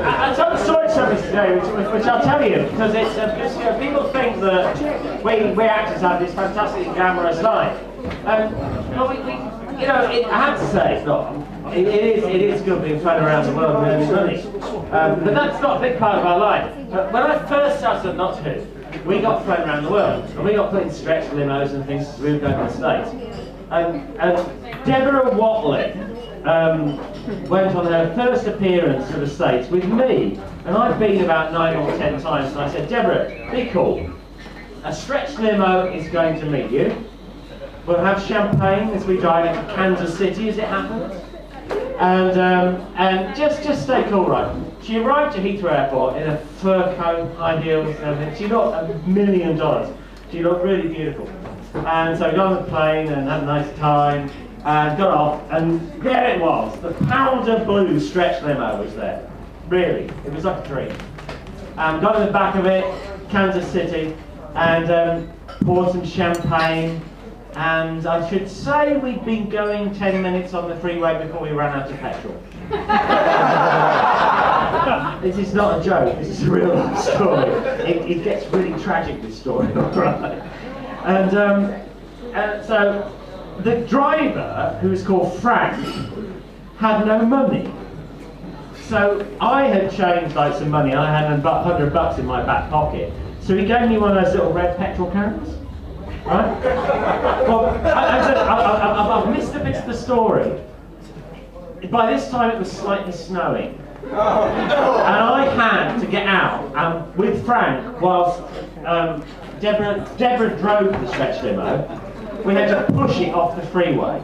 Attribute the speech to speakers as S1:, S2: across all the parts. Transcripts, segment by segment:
S1: I told a story to somebody today, which I'll tell you, because it's because people think that we actors have this fantastic glamorous life. Well, I have to say, it's not. It is good being flown around the world and earning money. But that's not a big part of our life. But when I first started at Not Who, we got flown around the world, and we got put in stretch limos and things as we were going to the States. And Deborah Watley went on her first appearance to the States with me, and I'd been about 9 or 10 times, and I said, Deborah, be cool. A stretch limo is going to meet you. We'll have champagne as we drive into Kansas City, as it happens. And just stay cool, right? She arrived at Heathrow Airport in a fur coat, high heels, and everything. She looked $1 million. She looked really beautiful. And so we got on the plane and had a nice time and got off, and there it was. The powder blue stretch limo was there. Really, it was like a dream. Got in the back of it, Kansas City, and poured some champagne. And I should say we'd been going 10 minutes on the freeway before we ran out of petrol. This is not a joke, this is a real life story. It gets really tragic, this story, right? And so the driver, who was called Frank, had no money. So I had changed like some money, I had about $100 in my back pocket. So he gave me one of those little red petrol cans. Right? Well, I've missed a bit of the story. By this time it was slightly snowing. And I had to get out with Frank whilst Deborah drove the stretch limo. We had to push it off the freeway.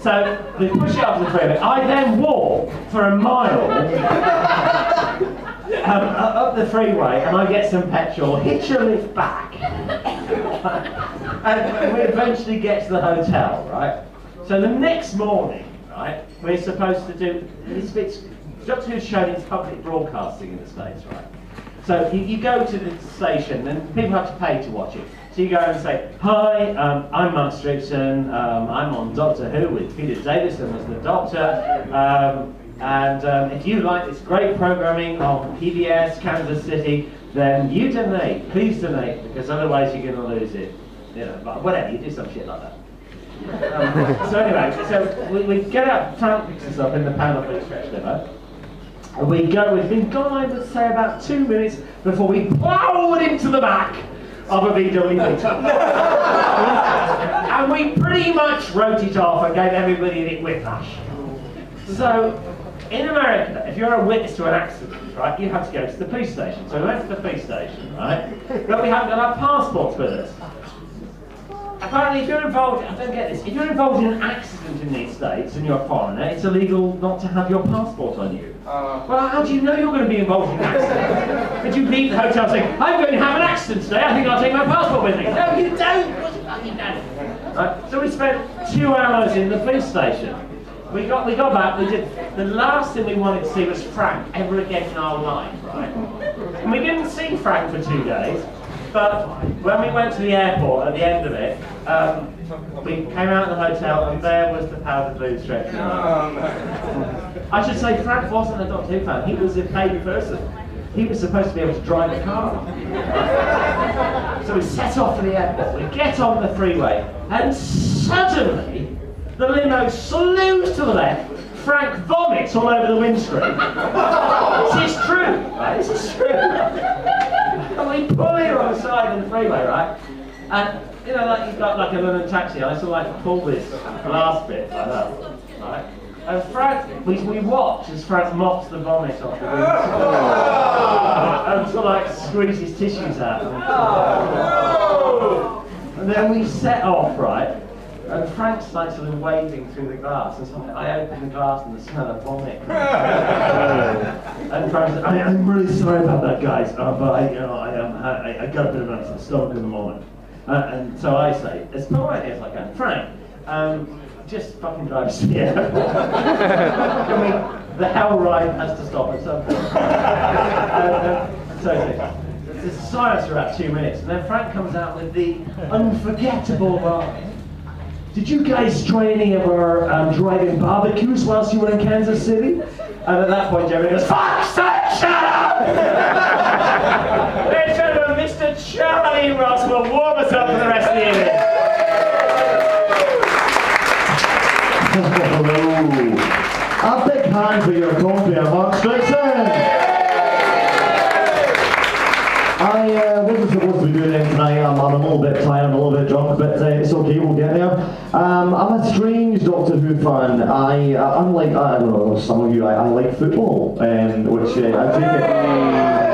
S1: So we push it off the freeway. I then walk for a mile up the freeway, and I get some petrol, hitch a lift back, and we eventually get to the hotel, right? So the next morning, right, we're supposed to do this. Doctor Who's shown in public broadcasting in the States, right? So you go to the station, and people have to pay to watch it. So you go and say, hi, I'm Mark Strickson, I'm on Doctor Who with Peter Davison as the Doctor. And if you like this great programming on PBS, Kansas City, then you donate, please donate, because otherwise you're going to lose it. You know, but whatever, you do some shit like that. So anyway, so we get out, Frank picks us up in the panel for the stretch limo. And we've been gone, I would say, about 2 minutes before we ploughed into the back of a VW. And we pretty much wrote it off and gave everybody the whiplash. So, in America, if you're a witness to an accident, right, you have to go to the police station. So we went to the police station, right, but we haven't got our passports with us. Apparently, if you're involved, I don't get this, if you're involved in an accident in these states and you're a foreigner, it's illegal not to have your passport on you. Well, how do you know you're going to be involved in an accident? Did you leave the hotel saying, I'm going to have an accident today, I think I'll take my passport with me? No, you don't! You don't. Right, so we spent 2 hours in the police station. We got back, the last thing we wanted to see was Frank ever again in our life, right? And we didn't see Frank for 2 days, but when we went to the airport at the end of it, we came out of the hotel and there was the powder blue stretch limo. I should say Frank wasn't a Doctor Who fan, he was a paid person. He was supposed to be able to drive the car. So we set off for the airport, we get on the freeway, and suddenly, the limo slews to the left. Frank vomits all over the windscreen. This is true, right? This is true. And we pull here on the side of the freeway, right? And you know, like you've got like a London taxi. I sort of like pull this glass bit like that, right? And Frank, we watch as Frank mops the vomit off the windscreen and sort of like squeezes tissues out. And then we set off, right? And Frank's like sort of waving through the glass, and so I open the glass and the smell of vomit. And Frank said, I'm really sorry about that, guys, but I got a bit of an upset stomach in the morning. And so I say, as politely as I can, Frank, just fucking drive us to the airport. The hell ride has to stop at some point. So there's silence for about 2 minutes, and then Frank comes out with the unforgettable line. Did you guys try any of our drive-in barbecues whilst you were in Kansas City? And at that point, Jeremy goes, "Fuck's sake, shut up!" Ladies and gentlemen, Mr. Charlie Ross will warm us up for the rest of the evening.
S2: A big hand for your company, Mark Strickson. I wasn't supposed to be doing it tonight. I'm a little bit tired, I'm a little bit drunk, but it's okay, we'll get there. I'm a strange Doctor Who fan. Unlike, I don't know, some of you, I like football, which I take it.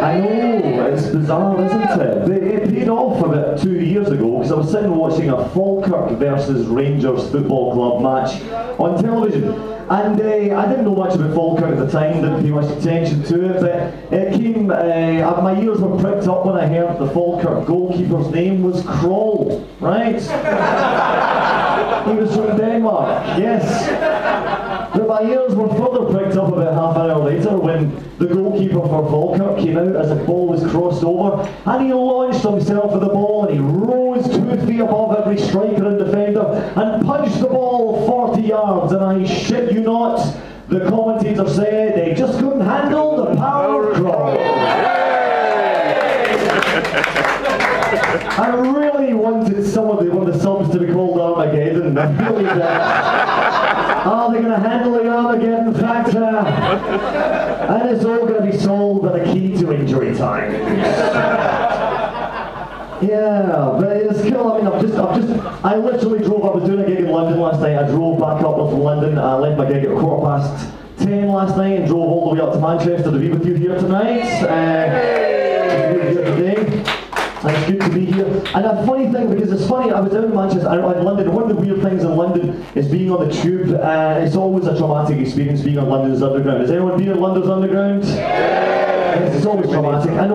S2: I know, it's bizarre, isn't it? It paid off about 2 years ago, because I was sitting watching a Falkirk versus Rangers football club match on television. And I didn't know much about Falkirk at the time, didn't pay much attention to it, but it came, my ears were pricked up when I heard the Falkirk goalkeeper's name was Kroll, right? He was from Denmark, yes. But my ears were further pricked up about half an hour later when the goalkeeper for Falkirk came out as the ball was crossed over, and he launched himself at the ball and he rose 2 feet above every striker and defender and punched the ball 40 yards, and I shit you not, the commentator said they just couldn't handle the power of Kroll. I really wanted one of the subs to be called Armageddon. I really did. Are they going to handle the Armageddon factor? And it's all going to be solved by the key to injury time. Yeah, but it's cool. I mean, I literally drove. I was doing a gig in London last night. I drove back up from London. I left my gig at 10:15 last night and drove all the way up to Manchester to be with you here tonight. It's good to be here. And a funny thing, because it's funny, I was down in Manchester, in London. One of the weird things in London is being on the tube. It's always a traumatic experience being on London's Underground. Has anyone been in London's Underground? Yes, it's always traumatic. And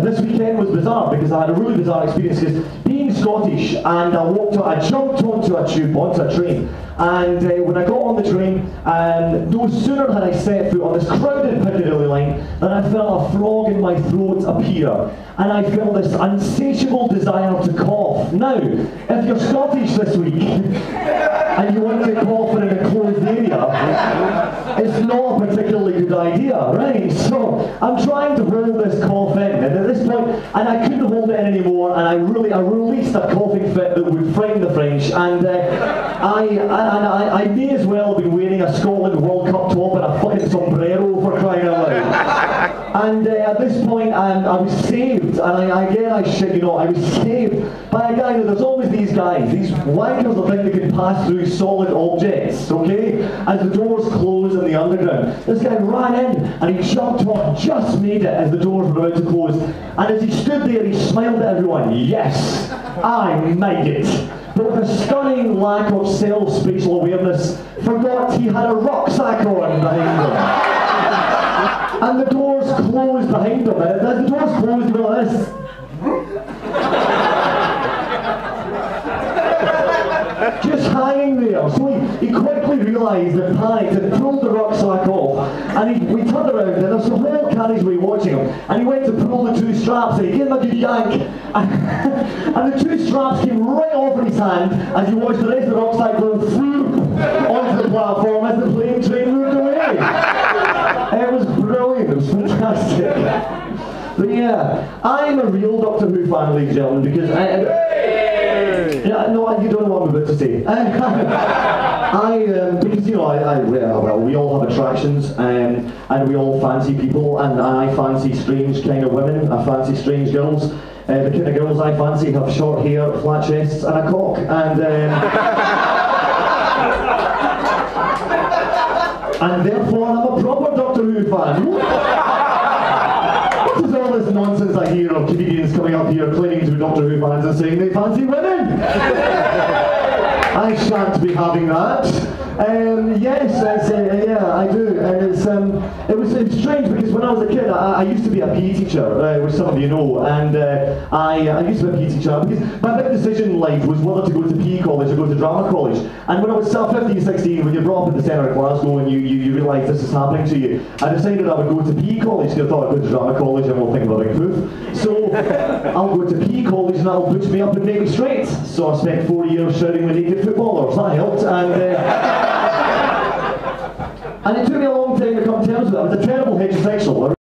S2: this weekend was bizarre because I had a really bizarre experience because being Scottish, and I jumped onto a tube, onto a train. And when I got on the train, no sooner had I set foot on this crowded Piccadilly line than I felt a frog in my throat appear. And I felt this insatiable desire to cough. Now, if you're Scottish this week, and you want to cough in an enclosed area, it's not a particularly good idea, right? So, I'm trying to hold this cough in, and at this point, and I couldn't hold it in anymore, and I released a coughing fit that would frighten the French, and I may as well have been wearing a Scotland World Cup top and a fucking sombrero for crying out loud. And at this point, I was saved, and I shit you not, I was saved by a guy. There's always these guys, these wankers that think they can pass through solid objects, okay? As the doors close in the underground. This guy ran in, and he jumped off, just made it as the doors were about to close. And as he stood there, he smiled at everyone. Yes, I made it. But with a stunning lack of self-spatial awareness, forgot he had a rucksack on behind him. And the doors closed behind him. As the doors closed, he went like this. Just hanging there. So he quickly realised and panicked and pulled the rucksack off. And we turned around and there was a whole carriageway watching him. And he went to pull the 2 straps and he gave him a good yank. And the 2 straps came right off in his hand as he watched the rest of the rucksack go through onto the platform as the plane train moved away. It was brilliant, it was fantastic. But yeah, I'm a real Doctor Who fan, ladies and gentlemen, because no, you don't know what I'm about to say. Because you know, well, we all have attractions, and we all fancy people, and I fancy strange kind of women. I fancy strange girls. The kind of girls I fancy have short hair, flat chests, and a cock, and therefore I'm a proper Doctor Who fan. What is all this nonsense I hear of comedians coming up here claiming to be Doctor Who fans and saying they fancy women? I shan't be having that. Yes, yeah, I do, and it was strange because when I was a kid, I used to be a PE teacher, which some of you know, and I used to be a PE teacher because my big decision in life was whether to go to PE college or go to drama college. And when I was 15, 16, when you're brought up in the centre of Glasgow and you realise this is happening to you, I decided I would go to PE college because I thought I'd go to drama college and we'll think of a big poof. So I'll go to PE college and that'll butch me up and make me straight. So I spent 4 years shouting with naked footballers, that helped, and it took me a long time to come to terms with it. I was a terrible heterosexual.